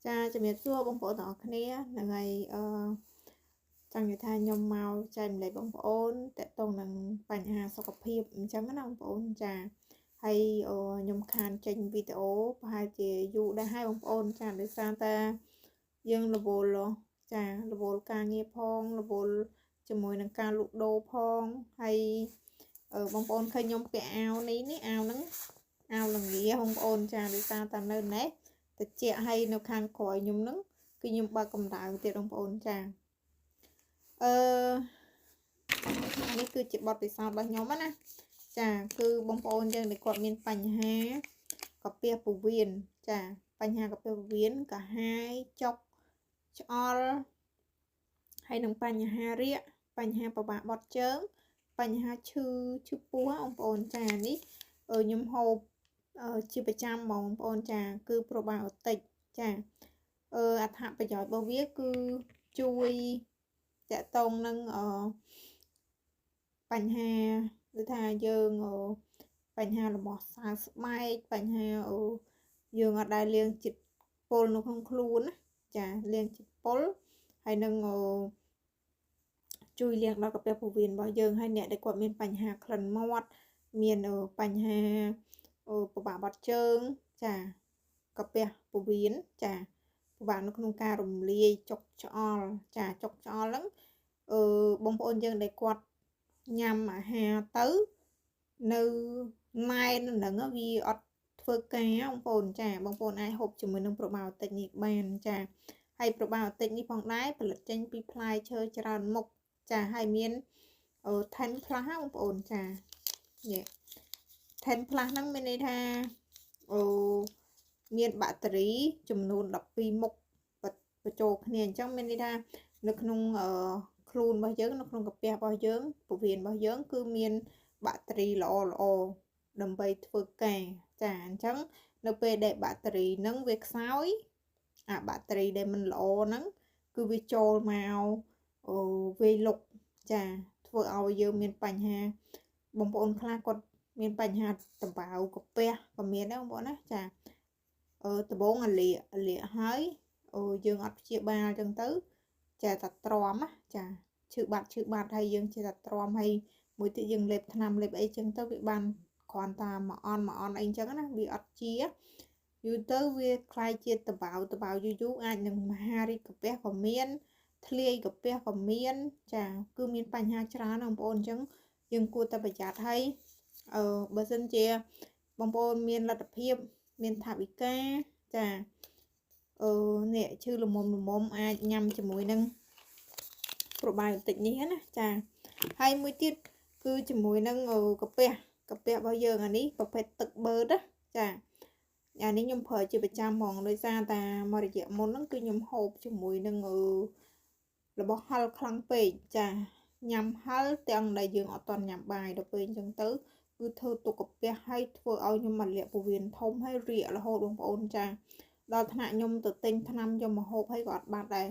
Chaជំរាបសួរបងប្អូនទាំងអស់គ្នាថ្ងៃ ចង់និយាយថាខ្ញុំមកចែករំលែកបងប្អូនតកតងនឹងបញ្ហាសុខភាពអញ្ចឹងណាបងប្អូនចាហើយខ្ញុំខានចេញវីដេអូប្រហែលជាយូរដែរហើយបងប្អូនចាដោយសារតែយើងរវល់ចារវល់ការងារផងរវល់ជាមួយនឹងការលក់ដូរផងហើយបងប្អូនឃើញខ្ញុំពាក់អាវនេះអាវហ្នឹងអាវល្ងាបងប្អូនចាដោយសារតែនៅនេះតិចហើយនៅខាងក្រោយខ្ញុំហ្នឹងគឺខ្ញុំបើកកម្ដៅទៀតបងប្អូនចានេះគឺជាបទពិសោធន៍របស់ខ្ញុំណាចាគឺបងប្អូនយើងដែលគាត់មានបញ្ហាកាពះពោះវៀនចាបញ្ហាកាពះពោះវៀនកាហាយចុកឆ្អល់ហើយនឹងបញ្ហារាគបញ្ហាប្របាក់បត់ជើងបញ្ហាឈឺពោះបងប្អូនចានេះខ្ញុំហូបជាប្រចាំបងប្អូនចាគឺប្រូបាអូទិកចាអត្ថប្រយោជន៍របស់វាគឺជួយតកតងនឹងបញ្ហាគឺថាយើងបញ្ហារបស់សើស្បែកបញ្ហាយើងអត់ដែលលាងចិត្តពុលនៅក្នុងខ្លួនណាចាលាងចិត្តពុលហើយនឹងជួយលាងដល់កាពះពោះវៀនរបស់យើងហើយអ្នកដែលគាត់មានបញ្ហាក្លិនមាត់មានបញ្ហាពិបាកបត់ជើងចាកាពះពោះវៀនចាពិបាកនៅក្នុងការរំលាយចុកឆ្អល់ចាចុកឆ្អល់ហ្នឹងបងប្អូនយើងដែលគាត់ញ៉ាំអាហារទៅនៅណែនហ្នឹងវាអត់ធ្វើការបងប្អូនចាបងប្អូនអាចហូបជាមួយនឹងប្រូបាអូទិកនេះបានចាហើយប្រូបាអូទិកនេះផងដែរផលិតចេញពីផ្លែឈើច្រើនមុខចាហើយមាន10 plus បងប្អូនចានេះ10 plus ហ្នឹងមានន័យថាមានបាក់តេរីចំនួន12មុខបញ្ចូលគ្នាអញ្ចឹងមានន័យថានៅក្នុងខ្លួនរបស់យើងនៅក្នុងកាពះរបស់យើងពោះវៀនរបស់យើងគឺមានបាក់តេរីល្អដើម្បីធ្វើការចាអញ្ចឹងនៅពេលដែលបាក់តេរីហ្នឹងវាខ្សោយអាបាក់តេរីដែលមិនល្អហ្នឹងគឺវាចូលមកវាយលុកចាធ្វើឲ្យយើងមានបញ្ហាបងប្អូនខ្លះគាត់មានបញ្ហាតម្បាវកាពះក៏មានដែរបងប្អូនណាចាដំបងអាលាកហើយយើងអត់ព្យាបាលអញ្ចឹងទៅចាតែទ្រាំចាឈឺបាត់ហើយយើងចេះតែទ្រាំហើយមួយទៀតយើងលេបថ្នាំលេបអីចឹងទៅវាបានគ្រាន់តែមួយអន់អីចឹងណាវាអត់ជាយូរទៅវាคล้ายជាតបៅយូរអាចនឹងមហារីកកាពះក៏មានធ្លាយកាពះក៏មានចាគឺមានបញ្ហាច្រើនបងប្អូនអញ្ចឹងយើងគួរតែប្រយ័ត្នហើយបើសិនជាបងប្អូនមានលទ្ធភាពមានថវិកាចានេះឈឺល្មមអាចញ៉ាំជាមួយនឹងប្រូបាអូទិកនេះណាចាហើយមួយទៀតគឺជាមួយនឹងកាពះរបស់យើងអានេះប្រភេទទឹកបឺតណាចាអានេះខ្ញុំប្រើជាប្រចាំហ្មងដោយសារតែមួយរយៈមុនហ្នឹងគឺខ្ញុំហូបជាមួយនឹងរបស់ហឹរខ្លាំងពេកចាញ៉ាំហឹរទាំងដែលយើងអត់ទាន់ញ៉ាំបាយដល់ពេលអញ្ចឹងទៅគឺធ្វើទុកកាពះហើយធ្វើឲ្យខ្ញុំមកលាកពោះវៀនធំហើយរាករហូតបងប្អូនចាដល់ថ្នាក់ខ្ញុំទៅទិញថ្នាំយកមកហូបហើយក៏អត់បាត់ដែរ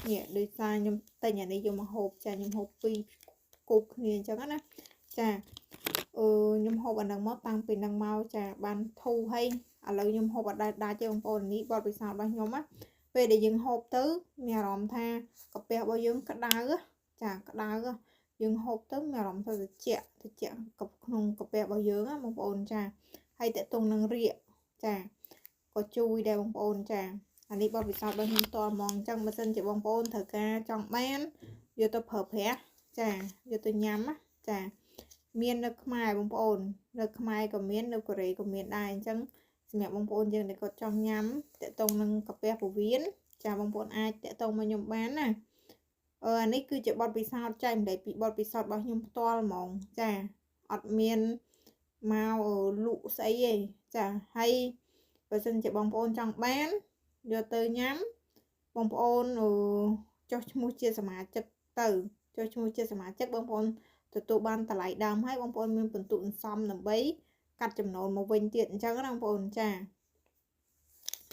នេះដោយសារខ្ញុំទិញអានេះយកមកហូបចាខ្ញុំហូប2គូបគ្នាអញ្ចឹងណាចាខ្ញុំហូបអានឹងមកតាំងពីនឹងមកចាបានធូរហើយឥឡូវខ្ញុំហូបអត់ដាច់ទេបងប្អូននេះបទពិសោធន៍របស់ខ្ញុំណាពេលដែលយើងហូបទៅមានអារម្មណ៍ថាកាពះរបស់យើងក្តៅចាក្តៅយើងហូបទៅមានអារម្មណ៍ថាត្រជាក់ក្នុងកាពះរបស់យើងណាបងប្អូនចាហើយតកតងនឹងរាគចាក៏ជួយដែរបងប្អូនចាអានេះបទពិសោធន៍របស់ខ្ញុំតហ្មងអញ្ចឹងបើសិនជាបងប្អូនត្រូវការចង់បានយកទៅប្រើប្រាស់ចាយកទៅញ៉ាំចាមាននៅខ្មែរបងប្អូននៅខ្មែរក៏មាននៅកូរ៉េក៏មានដែរអញ្ចឹងសម្រាប់បងប្អូនយើងដែលគាត់ចង់ញ៉ាំតកតងនឹងកាពះពោះវៀនចាបងប្អូនអាចតកតងមកខ្ញុំបានណាអានេះគឺជាបទពិសោធន៍ចែកម្លែកពីបទពិសោធន៍របស់ខ្ញុំផ្ទាល់ហ្មងចាអត់មានមកលក់ស្អីទេចាហើយបើសិនជាបងប្អូនចង់បានយកទៅញ៉ាំបងប្អូនចុះឈ្មោះជាសមាជិកទៅចុះឈ្មោះជាសមាជិកបងប្អូនទទួលបានតម្លៃដើមហើយបងប្អូនមានពិន្ទុអន្សំដើម្បីកាត់ចំណូលមកវិញទៀតអញ្ចឹងណាបងប្អូនចា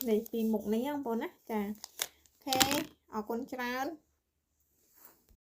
នេះពីមុខនេះបងប្អូនណាចាអូខេអរគុណច្រើន